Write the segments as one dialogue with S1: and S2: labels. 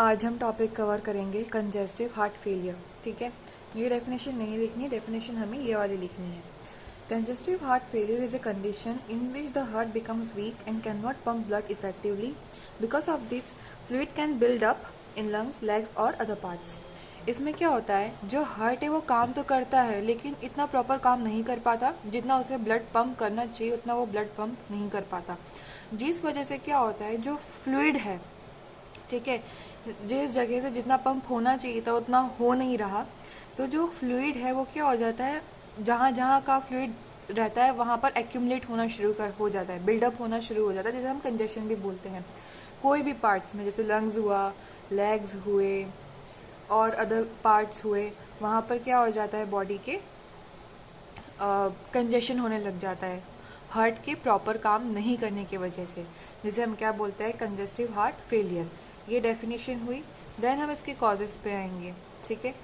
S1: आज हम topic cover करेंगे कंजेस्टिव हार्ट फेलियर। ठीक है, ये डेफिनेशन नहीं लिखनी, डेफिनेशन हमें ये वाली लिखनी है। Congestive heart failure is a condition in which the heart becomes weak and cannot pump blood effectively. Because of this, fluid can build up in lungs, legs और other parts. इसमें क्या होता है, जो हार्ट है वो काम तो करता है लेकिन इतना प्रॉपर काम नहीं कर पाता, जितना उसे ब्लड पंप करना चाहिए उतना वो ब्लड पंप नहीं कर पाता, जिस वजह से क्या होता है, जो फ्लूइड है, ठीक है, जिस जगह से जितना पंप होना चाहिए था उतना हो नहीं रहा, तो जो फ्लूइड है वो क्या हो जाता है, जहाँ जहाँ का फ्लूइड रहता है वहाँ पर एक्यूमुलेट होना हो जाता है, बिल्डअप होना शुरू हो जाता है, जिसे हम कंजेशन भी बोलते हैं। कोई भी पार्ट्स में, जैसे लंग्स हुआ, लेग्स हुए और अदर पार्ट्स हुए, वहाँ पर क्या हो जाता है, बॉडी के कंजेशन होने लग जाता है हार्ट के प्रॉपर काम नहीं करने की वजह से, जिसे हम क्या बोलते हैं, कंजेस्टिव हार्ट फेलियर। ये डेफिनेशन हुई। देन हम इसके कॉजेज पे आएंगे। ठीक है,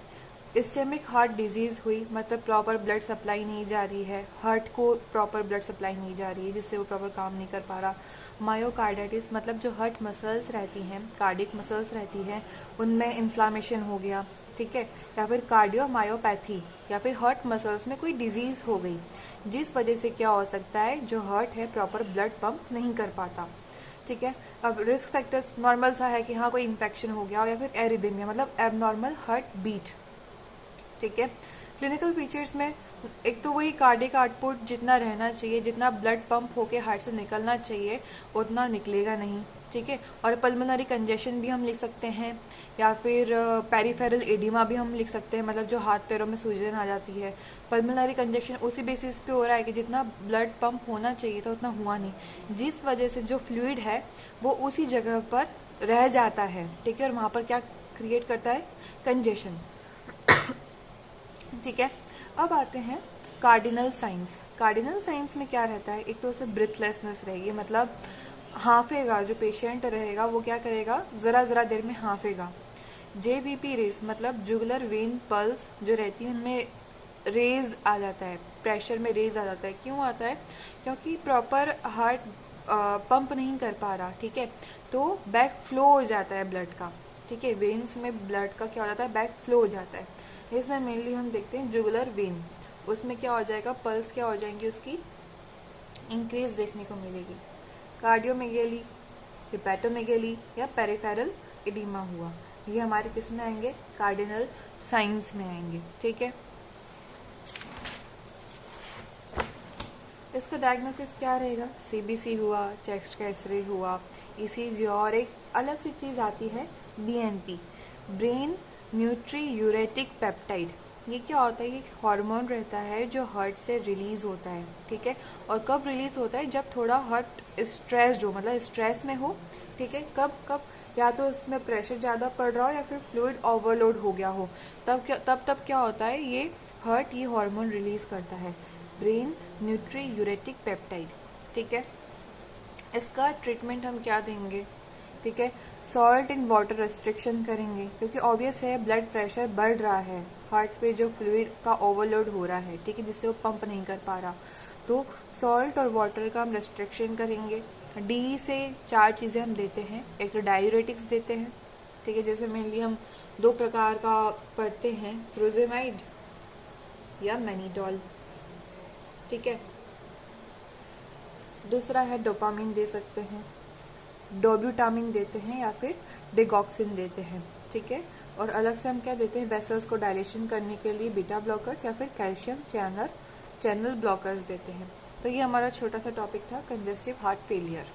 S1: इस्टेमिक हार्ट डिजीज हुई, मतलब प्रॉपर ब्लड सप्लाई नहीं जा रही है, हार्ट को प्रॉपर ब्लड सप्लाई नहीं जा रही है, जिससे वो प्रॉपर काम नहीं कर पा रहा। मायोकार्डाइटिस, मतलब जो हार्ट मसल्स रहती हैं, कार्डियक मसल्स रहती हैं, उनमें इन्फ्लामेशन हो गया। ठीक है, या फिर कार्डियोमायोपैथी, या फिर हार्ट मसल्स में कोई डिजीज हो गई, जिस वजह से क्या हो सकता है, जो हार्ट है प्रॉपर ब्लड पंप नहीं कर पाता। ठीक है, अब रिस्क फैक्टर्स नॉर्मल सा है कि हाँ कोई इन्फेक्शन हो गया, या फिर एरिदमिया, मतलब एबनॉर्मल हार्ट बीट। ठीक है, क्लिनिकल फीचर्स में एक तो वही कार्डियक आउटपुट जितना रहना चाहिए, जितना ब्लड पंप होके हार्ट से निकलना चाहिए उतना निकलेगा नहीं। ठीक है, और पल्मोनरी कंजेशन भी हम लिख सकते हैं, या फिर पेरिफेरल एडिमा भी हम लिख सकते हैं, मतलब जो हाथ पैरों में सूजन आ जाती है। पल्मोनरी कंजेशन उसी बेसिस पे हो रहा है कि जितना ब्लड पंप होना चाहिए था उतना हुआ नहीं, जिस वजह से जो फ्लूइड है वो उसी जगह पर रह जाता है। ठीक है, और वहाँ पर क्या क्रिएट करता है, कंजेशन। ठीक है, अब आते हैं कार्डिनल साइंस। कार्डिनल साइंस में क्या रहता है, एक तो उसे ब्रीथलेसनेस रहेगी, मतलब हाफेगा, जो पेशेंट रहेगा वो क्या करेगा, जरा जरा देर में हाफेगा। जेवीपी रेस, मतलब जुगुलर वेन पल्स जो रहती है उनमें रेज आ जाता है, प्रेशर में रेज आ जाता है। क्यों आता है, क्योंकि प्रॉपर हार्ट पंप नहीं कर पा रहा। ठीक है, तो बैक फ्लो हो जाता है ब्लड का। ठीक है, वेन्स में ब्लड का क्या हो जाता है, बैक फ्लो हो जाता है। इसमें मेनली हम देखते हैं जुगुलर वेन, उसमें क्या हो जाएगा, पल्स क्या हो जाएंगी, उसकी इंक्रीज देखने को मिलेगी। कार्डियोमेगेली, हिपैटोमेगेली या पेरिफेरल एडिमा हुआ, ये हमारे किस में आएंगे, कार्डिनल साइंस में आएंगे। ठीक है, इसका डायग्नोसिस क्या रहेगा, सीबीसी हुआ, चेस्ट का एक्सरे हुआ, ईसीजी, और एक अलग सी चीज आती है बीएनपी, ब्रेन न्यूट्रीयूरेटिक पेप्टाइड। ये क्या होता है, ये हार्मोन रहता है जो हार्ट से रिलीज होता है। ठीक है, और कब रिलीज होता है, जब थोड़ा हार्ट स्ट्रेस्ड हो, मतलब स्ट्रेस में हो। ठीक है, कब कब, या तो इसमें प्रेशर ज़्यादा पड़ रहा हो या फिर फ्लूइड ओवरलोड हो गया हो, तब क्या होता है, ये हार्ट ये हार्मोन रिलीज करता है, ब्रेन न्यूट्रीयूरेटिक पेप्टाइड। ठीक है, इसका ट्रीटमेंट हम क्या देंगे, ठीक है, सॉल्ट एंड वाटर रेस्ट्रिक्शन करेंगे, क्योंकि ऑब्वियस है ब्लड प्रेशर बढ़ रहा है, हार्ट पे जो फ्लूइड का ओवरलोड हो रहा है, ठीक है, जिससे वो पंप नहीं कर पा रहा, तो सॉल्ट और वाटर का हम रेस्ट्रिक्शन करेंगे। डी से 4 चीज़ें हम देते हैं, एक तो डायूरेटिक्स देते हैं। ठीक है, जैसे मेनली हम 2 प्रकार का पढ़ते हैं, फ्रोजेमाइड या मैनिटॉल। ठीक है, दूसरा है डोपामिन दे सकते हैं, डोब्यूटामिन देते हैं, या फिर डिगॉक्सिन देते हैं। ठीक है, और अलग से हम क्या देते हैं, वेसल्स को डायलेशन करने के लिए बीटा ब्लॉकर्स या फिर कैल्शियम चैनल ब्लॉकर्स देते हैं। तो ये हमारा छोटा सा टॉपिक था कंजेस्टिव हार्ट फेलियर।